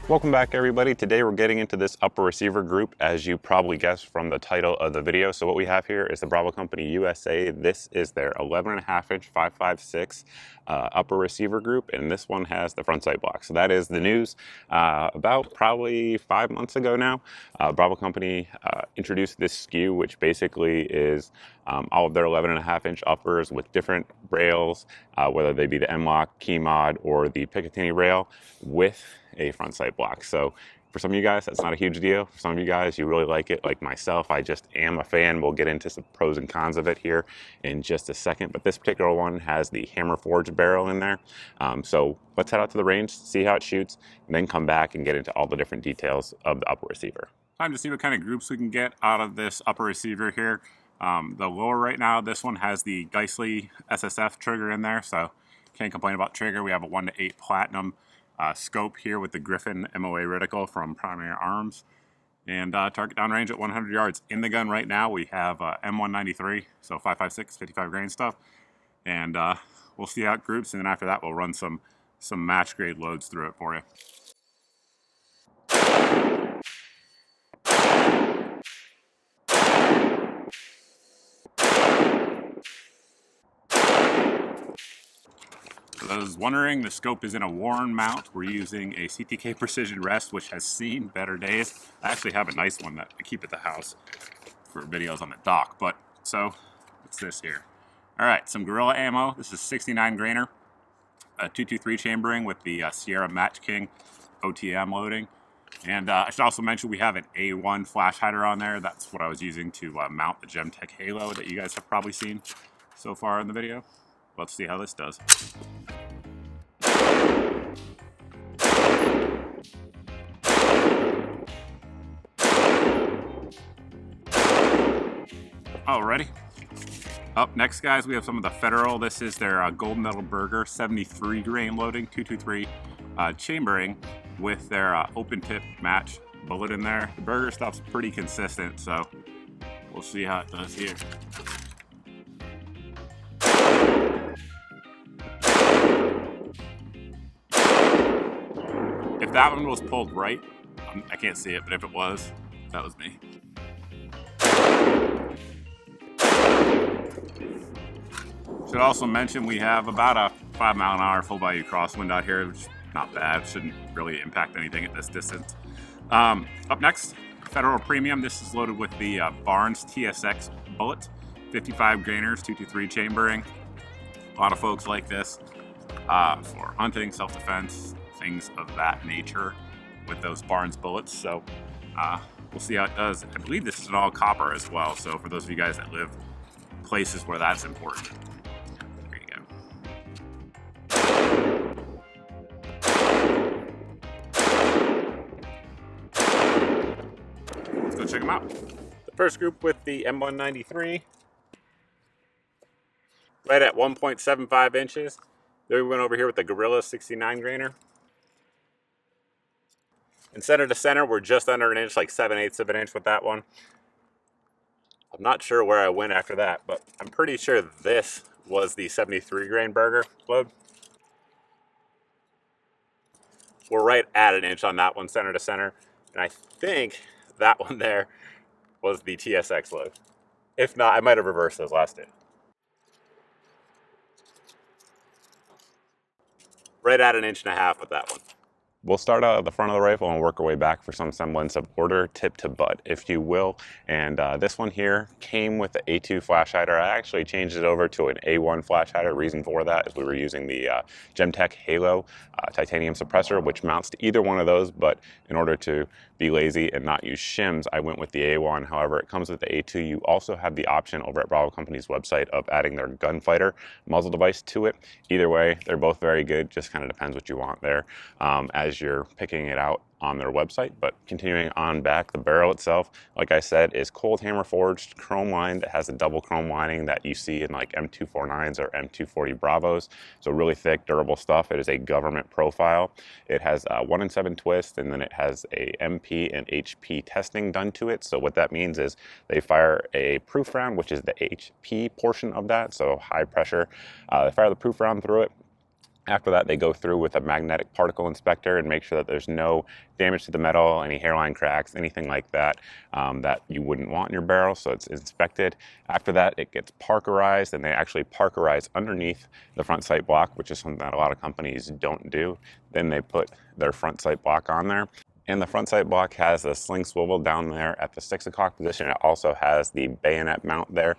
Welcome back, everybody. Today we're getting into this upper receiver group, as you probably guessed from the title of the video. So what we have here is the Bravo Company USA. This is their 11.5-inch 5.56 upper receiver group, and this one has the front sight block. So that is the news. About probably 5 months ago now, Bravo Company introduced this SKU, which basically is all of their 11.5-inch uppers with different rails, whether they be the M-Lock, Key Mod, or the Picatinny rail with a front sight block. So for some of you guys, that's not a huge deal. For some of you guys, you really like it. Like myself, I just am a fan. We'll get into some pros and cons of it here in just a second. But this particular one has the hammer forged barrel in there. So let's head out to the range, see how it shoots, and then come back and get into all the different details of the upper receiver. Time to see what kind of groups we can get out of this upper receiver here. The lower right now, this one has the Geissele SSF trigger in there, so can't complain about trigger. We have a 1:8 platinum scope here with the Griffin MOA reticle from Primary Arms, and target downrange at 100 yards. In the gun right now we have M193, so 5.56, 55 grain stuff, and we'll see how it groups, and then after that we'll run some match grade loads through it for you. I was wondering, the scope is in a Warren mount. We're using a CTK Precision Rest, which has seen better days. I actually have a nice one that I keep at the house for videos on the dock. But so, what's this here? All right, some Gorilla ammo. This is 69 grainer, a 223 chambering with the Sierra Match King OTM loading. And I should also mention we have an A1 flash hider on there. That's what I was using to mount the Gemtech Halo that you guys have probably seen so far in the video. Let's see how this does. Alrighty. Up next, guys, we have some of the Federal. This is their Gold Medal Burger 73 grain loading, 223 chambering with their open tip match bullet in there. The Burger stuff's pretty consistent, so we'll see how it does here. If that one was pulled right, I can't see it, but if it was, that was me. Should also mention we have about a 5-mile-an-hour full value crosswind out here, which is not bad. Shouldn't really impact anything at this distance. Up next, Federal Premium. This is loaded with the Barnes TSX bullet, 55 grainers, 223 chambering. A lot of folks like this for hunting, self-defense, things of that nature with those Barnes bullets. So we'll see how it does. I believe this is an all copper as well, so for those of you guys that live places where that's important, there you go. Let's go check them out. The first group with the M193, right at 1.75 inches. Then we went over here with the Gorilla 69 grainer. And center to center, we're just under an inch, like 7/8 of an inch with that one. I'm not sure where I went after that, but I'm pretty sure this was the 73 grain Burger load. We're right at an inch on that one, center to center. And I think that one there was the TSX load. If not, I might have reversed those last two. Right at an inch and a half with that one. We'll start out at the front of the rifle and work our way back for some semblance of order, tip to butt, if you will. And this one here came with the A2 flash hider. I actually changed it over to an A1 flash hider. Reason for that is we were using the Gemtech Halo titanium suppressor, which mounts to either one of those, but in order to be lazy and not use shims, I went with the A1. However, it comes with the A2. You also have the option over at Bravo Company's website of adding their Gunfighter muzzle device to it. Either way, they're both very good. Just kind of depends what you want there. As as you're picking it out on their website. But continuing on back, the barrel itself, like I said, is cold hammer forged, chrome lined. It has a double chrome lining that you see in like M249s or M240 Bravos. So really thick, durable stuff. It is a government profile. It has a 1 in 7 twist, and then it has a MP and HP testing done to it. So what that means is they fire a proof round, which is the HP portion of that, so high pressure. They fire the proof round through it. After that, they go through with a magnetic particle inspector and make sure that there's no damage to the metal, any hairline cracks, anything like that, that you wouldn't want in your barrel. So it's inspected. After that, it gets parkerized, and they actually parkerize underneath the front sight block, which is something that a lot of companies don't do. Then they put their front sight block on there. And the front sight block has a sling swivel down there at the 6 o'clock position. It also has the bayonet mount there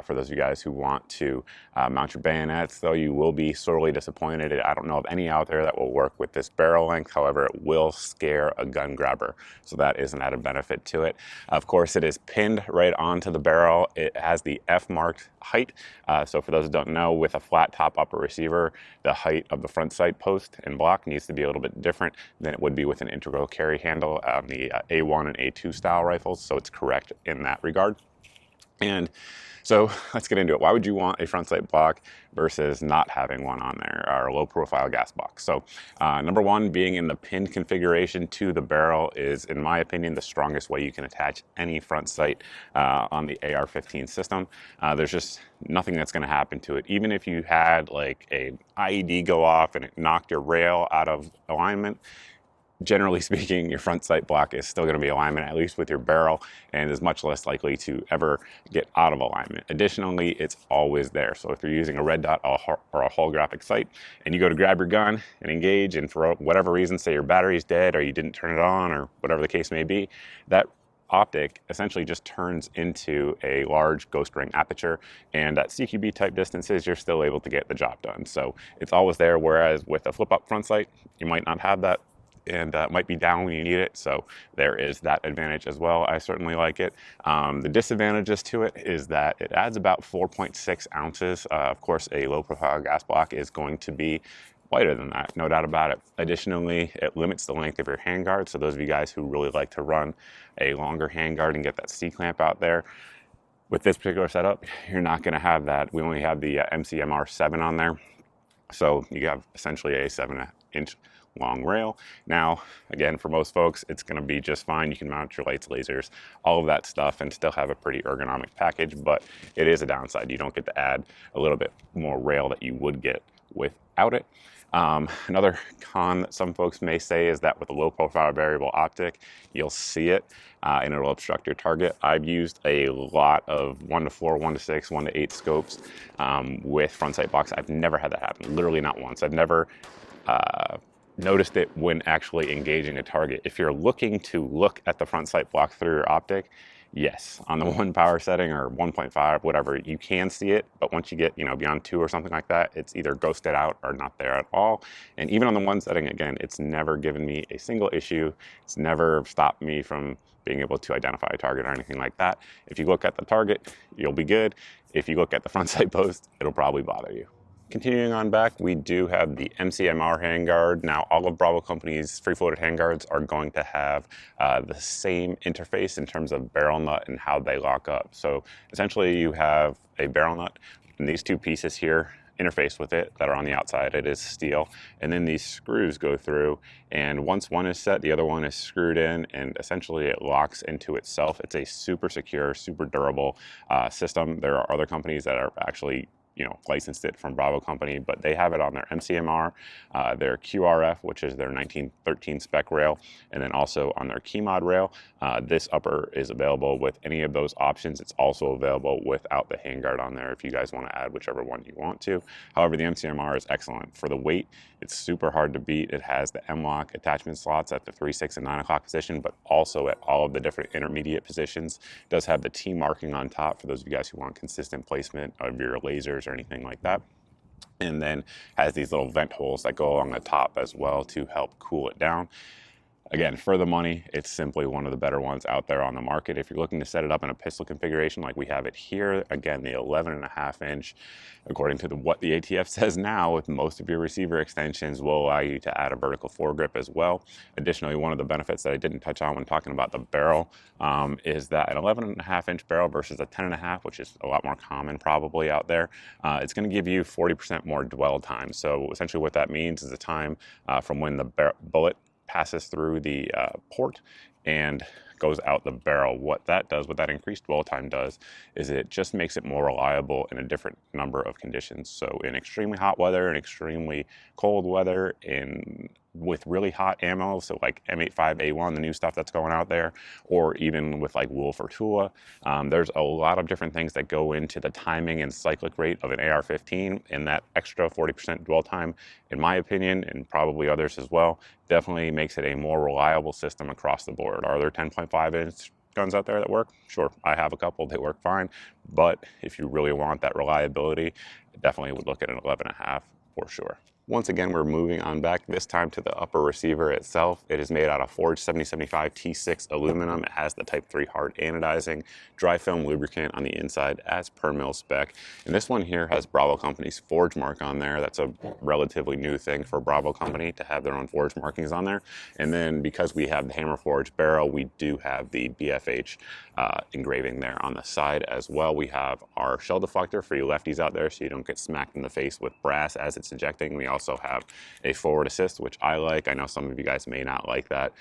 for those of you guys who want to mount your bayonets, though you will be sorely disappointed. I don't know of any out there that will work with this barrel length. However, it will scare a gun grabber. So that is an added benefit to it. Of course, it is pinned right onto the barrel. It has the F-marked height. So for those who don't know, with a flat top upper receiver, the height of the front sight post and block needs to be a little bit different than it would be with an integral carry handle on the A1 and A2 style rifles. So it's correct in that regard. And so let's get into it. Why would you want a front sight block versus not having one on there, or a low profile gas box? So number one, being in the pinned configuration to the barrel is, in my opinion, the strongest way you can attach any front sight on the AR-15 system. There's just nothing that's going to happen to it. Even if you had like an IED go off and it knocked your rail out of alignment, generally speaking, your front sight block is still going to be alignment, at least with your barrel, and is much less likely to ever get out of alignment. Additionally, it's always there. So if you're using a red dot or a holographic sight and you go to grab your gun and engage, and for whatever reason, say your battery's dead or you didn't turn it on or whatever the case may be, that optic essentially just turns into a large ghost ring aperture, and at CQB type distances you're still able to get the job done. So it's always there, whereas with a flip up front sight you might not have that, and it might be down when you need it. So there is that advantage as well. I certainly like it. The disadvantages to it is that it adds about 4.6 ounces. Of course, a low profile gas block is going to be lighter than that, no doubt about it. Additionally, it limits the length of your handguard. So those of you guys who really like to run a longer handguard and get that C-clamp out there, with this particular setup, you're not gonna have that. We only have the MCMR 7 on there. So you have essentially a 7-inch long rail. Now, again, for most folks, it's going to be just fine. You can mount your lights, lasers, all of that stuff, and still have a pretty ergonomic package, but it is a downside. You don't get to add a little bit more rail that you would get without it. Another con that some folks may say is that with a low profile variable optic, you'll see it and it'll obstruct your target. I've used a lot of 1-4, 1-6, 1-8 scopes with front sight blocks. I've never had that happen, literally not once. I've never noticed it when actually engaging a target. If you're looking to look at the front sight block through your optic, yes, on the 1 power setting or 1.5, whatever, you can see it, but once you get, beyond 2 or something like that, it's either ghosted out or not there at all. And even on the 1 setting, again, it's never given me a single issue. It's never stopped me from being able to identify a target or anything like that. If you look at the target, you'll be good. If you look at the front sight post, it'll probably bother you. Continuing on back, we do have the MCMR handguard. Now, all of Bravo Company's free-floated handguards are going to have the same interface in terms of barrel nut and how they lock up. So essentially, you have a barrel nut, and these two pieces here interface with it that are on the outside. It is steel, and then these screws go through, and once one is set, the other one is screwed in, and essentially it locks into itself. It's a super secure, super durable system. There are other companies that are actually licensed it from Bravo Company, but they have it on their MCMR, their QRF, which is their 1913 spec rail, and then also on their key mod rail. This upper is available with any of those options. It's also available without the handguard on there if you guys want to add whichever one you want to. However, the MCMR is excellent. For the weight, it's super hard to beat. It has the M-lock attachment slots at the 3, 6, and 9 o'clock position, but also at all of the different intermediate positions. It does have the T marking on top for those of you guys who want consistent placement of your lasers or anything like that. And then has these little vent holes that go along the top as well to help cool it down. Again, for the money, it's simply one of the better ones out there on the market. If you're looking to set it up in a pistol configuration like we have it here, again, the 11.5 inch, according to what the ATF says now, with most of your receiver extensions will allow you to add a vertical foregrip as well. Additionally, one of the benefits that I didn't touch on when talking about the barrel is that an 11.5 inch barrel versus a 10.5, which is a lot more common probably out there, it's going to give you 40% more dwell time. So essentially what that means is the time from when the bullet passes through the port and goes out the barrel. What that does, what that increased dwell time does, is it just makes it more reliable in a different number of conditions. So in extremely hot weather, in extremely cold weather, with really hot ammo, so like M85A1, the new stuff that's going out there, or even with like Wolf or Tula, there's a lot of different things that go into the timing and cyclic rate of an AR-15, and that extra 40% dwell time, in my opinion, and probably others as well, definitely makes it a more reliable system across the board. Are there 10.5 inch guns out there that work? Sure, I have a couple, they work fine, but if you really want that reliability, definitely would look at an 11.5 for sure. Once again, we're moving on back, this time to the upper receiver itself. It is made out of forged 7075 T6 aluminum. It has the Type 3 hard anodizing, dry film lubricant on the inside as per mil spec. And this one here has Bravo Company's forge mark on there. That's a relatively new thing for Bravo Company to have their own forge markings on there. And then because we have the hammer forged barrel, we do have the BFH engraving there on the side as well. We have our shell deflector for you lefties out there so you don't get smacked in the face with brass as it's ejecting. We also have a forward assist, which I like. I know some of you guys may not like that.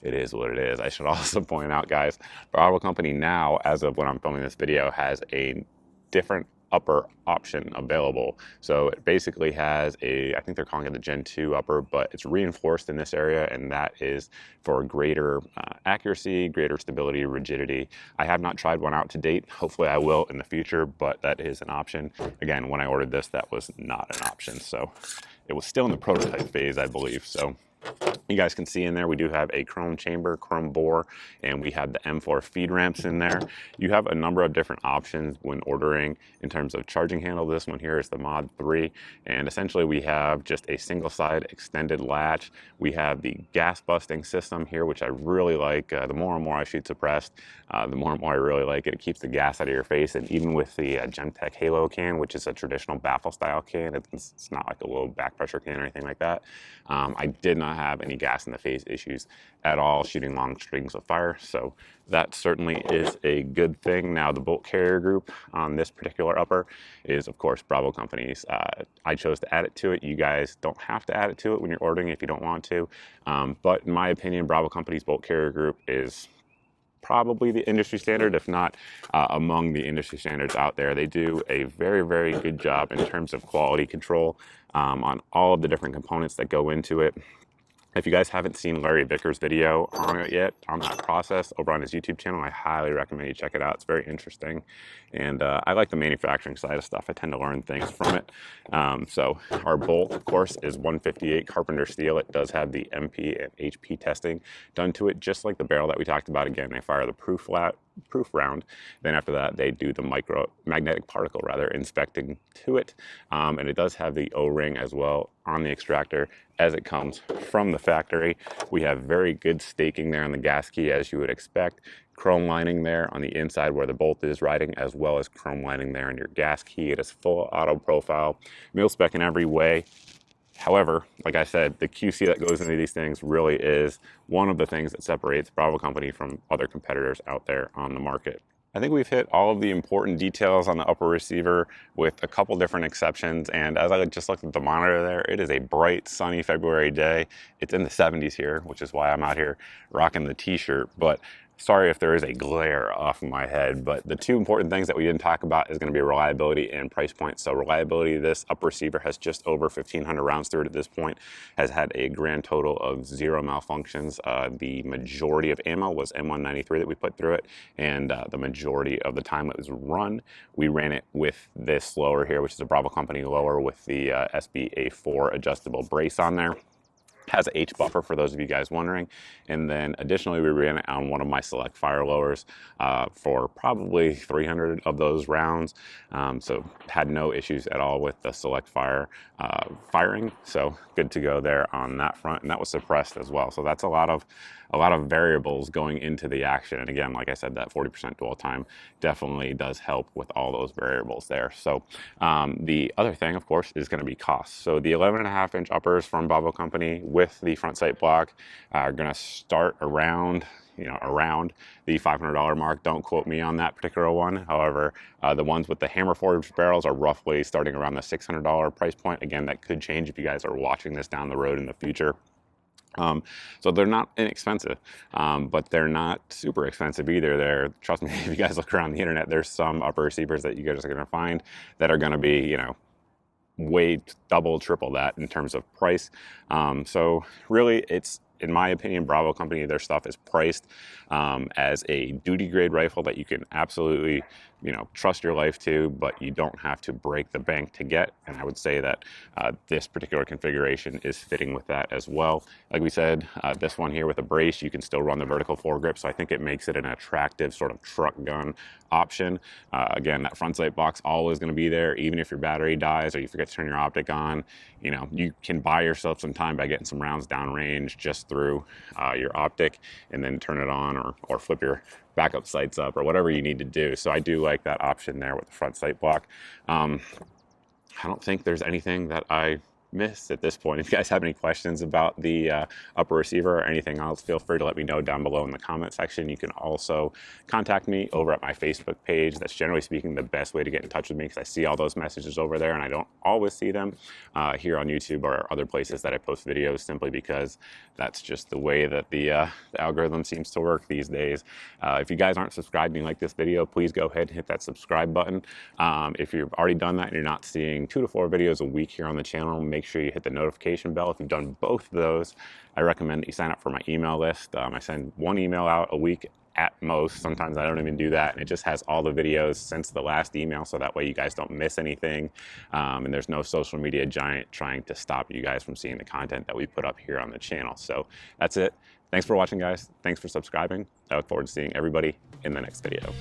It is what it is. I should also point out, guys, Bravo Company now, as of when I'm filming this video, has a different upper option available. So it basically has I think they're calling it the Gen 2 upper, but it's reinforced in this area, and that is for greater accuracy, greater stability, rigidity. I have not tried one out to date. Hopefully I will in the future, but that is an option. Again, when I ordered this, that was not an option. So it was still in the prototype phase, I believe. So you guys can see in there, we do have a chrome chamber, chrome bore, and we have the M4 feed ramps in there. You have a number of different options when ordering in terms of charging handle. This one here is the Mod 3, and essentially we have just a single side extended latch. We have the gas busting system here, which I really like. The more and more I shoot suppressed, the more and more I really like it. It keeps the gas out of your face, and even with the Gemtech Halo can, which is a traditional baffle style can, it's not like a low back pressure can or anything like that. I did not have any gas in the face issues at all shooting long strings of fire, so that certainly is a good thing. Now the bolt carrier group on this particular upper is of course Bravo Company's. I chose to add it to it. You guys don't have to add it to it when you're ordering if you don't want to, but in my opinion, Bravo Company's bolt carrier group is probably the industry standard, if not among the industry standards out there. They do a very, very good job in terms of quality control on all of the different components that go into it. If you guys haven't seen Larry Vicker's video on it yet, on that process over on his YouTube channel, I highly recommend you check it out. It's very interesting. And I like the manufacturing side of stuff. I tend to learn things from it. So our bolt, of course, is 158 Carpenter steel. It does have the MP and HP testing done to it, just like the barrel that we talked about. Again, they fire the proof round. Then after that, they do the magnetic particle inspecting to it. And it does have the O-ring as well on the extractor as it comes from the factory. We have very good staking there on the gas key, as you would expect. Chrome lining there on the inside where the bolt is riding, as well as chrome lining there in your gas key. It is full auto profile, mil spec in every way. However, like I said, the QC that goes into these things really is one of the things that separates Bravo Company from other competitors out there on the market. I think we've hit all of the important details on the upper receiver with a couple different exceptions. And as I just looked at the monitor there, it is a bright, sunny February day. It's in the 70s here, which is why I'm out here rocking the t-shirt. But sorry if there is a glare off of my head, but the two important things that we didn't talk about is going to be reliability and price point. So reliability, this upper receiver has just over 1,500 rounds through it at this point, has had a grand total of 0 malfunctions. The majority of ammo was M193 that we put through it, and the majority of the time it was run, we ran it with this lower here, which is a Bravo Company lower with the SBA4 adjustable brace on there. Has a H buffer for those of you guys wondering. And then additionally, we ran it on one of my select fire lowers for probably 300 of those rounds. So had no issues at all with the select fire firing. So good to go there on that front. And that was suppressed as well. So that's a lot of variables going into the action. And again, like I said, that 40% dwell time definitely does help with all those variables there. So the other thing, of course, is going to be cost. So the 11.5-inch uppers from Bravo Company with the front sight block are going to start around the $500 mark. Don't quote me on that particular one. However, the ones with the hammer forged barrels are roughly starting around the $600 price point. Again, that could change if you guys are watching this down the road in the future. So they're not inexpensive, but they're not super expensive either. Trust me, if you guys look around the internet, there's some upper receivers that you guys are going to find that are going to be, way double, triple that in terms of price. So really, it's, in my opinion, Bravo Company, their stuff is priced as a duty grade rifle that you can absolutely, trust your life to, but you don't have to break the bank to get. And I would say that this particular configuration is fitting with that as well. Like we said, this one here with a brace, you can still run the vertical foregrip. So I think it makes it an attractive sort of truck gun option. Again, that front sight block's always going to be there, even if your battery dies or you forget to turn your optic on. You can buy yourself some time by getting some rounds downrange just through your optic, and then turn it on or flip your backup sights up or whatever you need to do. So I do like that option there with the front sight block. I don't think there's anything that I missed at this point. If you guys have any questions about the upper receiver or anything else, feel free to let me know down below in the comment section. You can also contact me over at my Facebook page. That's generally speaking the best way to get in touch with me, because I see all those messages over there and I don't always see them here on YouTube or other places that I post videos, simply because that's just the way that the algorithm seems to work these days. If you guys aren't subscribed and you like this video, please go ahead and hit that subscribe button. If you've already done that and you're not seeing 2 to 4 videos a week here on the channel, make sure you hit the notification bell. If you've done both of those, I recommend that you sign up for my email list. I send 1 email out a week at most. Sometimes I don't even do that, and it just has all the videos since the last email, so that way you guys don't miss anything, and there's no social media giant trying to stop you guys from seeing the content that we put up here on the channel. So that's it. Thanks for watching, guys. Thanks for subscribing. I look forward to seeing everybody in the next video.